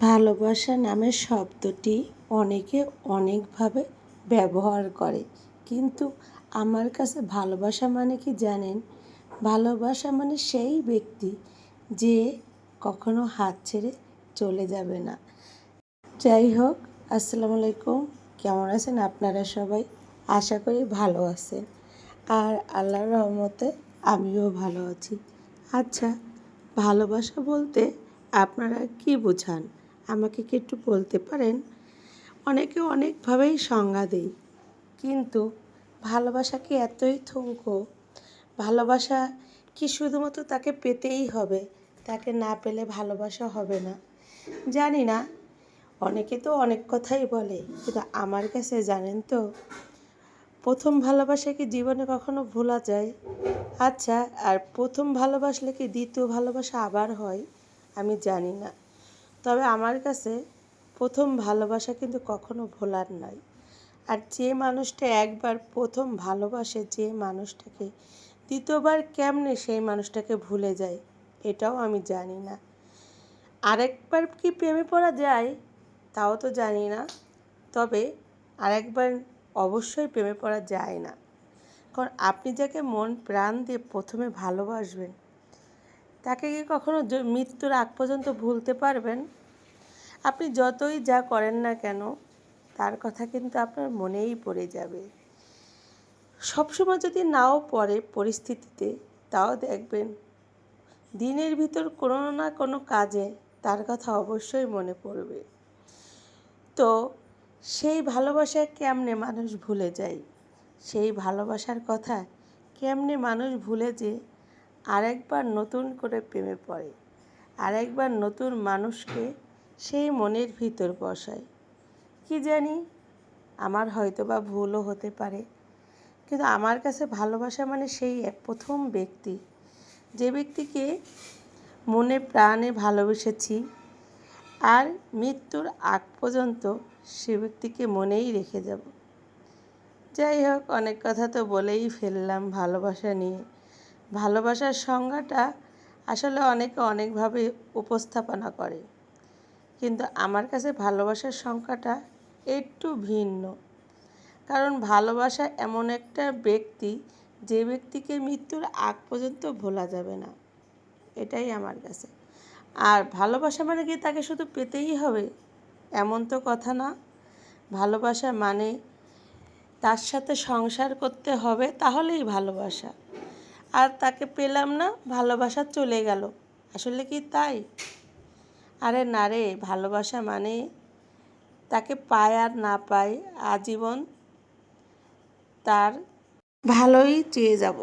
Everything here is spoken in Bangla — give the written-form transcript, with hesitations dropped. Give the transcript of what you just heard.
ভালোবাসা নামের শব্দটি অনেকে অনেকভাবে ব্যবহার করে, কিন্তু আমার কাছে ভালোবাসা মানে কি জানেন? ভালোবাসা মানে সেই ব্যক্তি যে কখনো হাত ছেড়ে চলে যাবে না। যাই হোক, আসসালামু আলাইকুম। কেমন আছেন আপনারা সবাই? আশা করি ভালো আছেন, আর আল্লাহর রহমতে আমিও ভালো আছি। আচ্ছা, ভালোবাসা বলতে আপনারা কি বোঝান? আমাকে কি একটু বলতে পারেন? অনেকে অনেকভাবেই সংজ্ঞা দেয়, কিন্তু ভালোবাসা কি এতই ঠুনকো? ভালোবাসা কি শুধুমাত্র তাকে পেতেই হবে? তাকে না পেলে ভালোবাসা হবে না? জানি না, অনেকে তো অনেক কথাই বলে, কিন্তু আমার কাছে জানেন তো, প্রথম ভালোবাসা কি জীবনে কখনো ভোলা যায়? আচ্ছা, আর প্রথম ভালোবাসলে কি দ্বিতীয় ভালোবাসা আবার হয়? আমি জানি না, তবে আমার কাছে প্রথম ভালোবাসা কিন্তু কখনো ভোলার নয়। আর যে মানুষটা একবার প্রথম ভালোবাসে যে মানুষটাকে, দ্বিতীয়বার কেমনে সেই মানুষটাকে ভুলে যায় এটাও আমি জানি না। আরেকবার কি প্রেমে পড়া যায় তাও তো জানি না, তবে আরেকবার অবশ্যই প্রেমে পড়া যায় না। কারণ আপনি যাকে মন প্রাণ দিয়ে প্রথমে ভালোবাসবেন, তাকে কি কখনো মৃত্যুর আগ পর্যন্ত ভুলতে পারবেন? আপনি যতই যা করেন না কেন, তার কথা কিন্তু আপনার মনেই পড়ে যাবে। সবসময় যদি নাও পড়ে পরিস্থিতিতে, তাও দেখবেন দিনের ভিতর কোনো না কোনো কাজে তার কথা অবশ্যই মনে পড়বে। তো সেই ভালোবাসা কেমনে মানুষ ভুলে যায়? সেই ভালোবাসার কথা কেমনে মানুষ ভুলে যে আরেকবার নতুন করে প্রেমে পড়ে, আরেকবার নতুন মানুষকে সেই মনের ভিতর বসায়? কি জানি, আমার হয়তো বা ভুলও হতে পারে, কিন্তু আমার কাছে ভালোবাসা মানে সেই এক প্রথম ব্যক্তি, যে ব্যক্তিকে মনে প্রাণে ভালোবেসেছি, আর মৃত্যুর আগ পর্যন্ত সে ব্যক্তিকে মনেই রেখে যাব। যাই হোক, অনেক কথা তো বলেই ফেললাম ভালোবাসা নিয়ে। ভালোবাসার সংজ্ঞাটা আসলে অনেকে অনেকভাবে উপস্থাপনা করে, কিন্তু আমার কাছে ভালোবাসার সংজ্ঞাটা একটু ভিন্ন। কারণ ভালোবাসা এমন একটা ব্যক্তি, যে ব্যক্তিকে মৃত্যুর আগ পর্যন্ত ভোলা যাবে না, এটাই আমার কাছে। আর ভালোবাসা মানে কি তাকে শুধু পেতেই হবে এমন তো কথা না। ভালোবাসা মানে তার সাথে সংসার করতে হবে, তাহলেই ভালোবাসা। আর তাকে পেলাম না, ভালোবাসা চলে গেল, আসলে কি তাই? আরে না রে, ভালোবাসা মানে তাকে পায় আর না পায় আজীবন তার ভালোই চেয়ে যাব।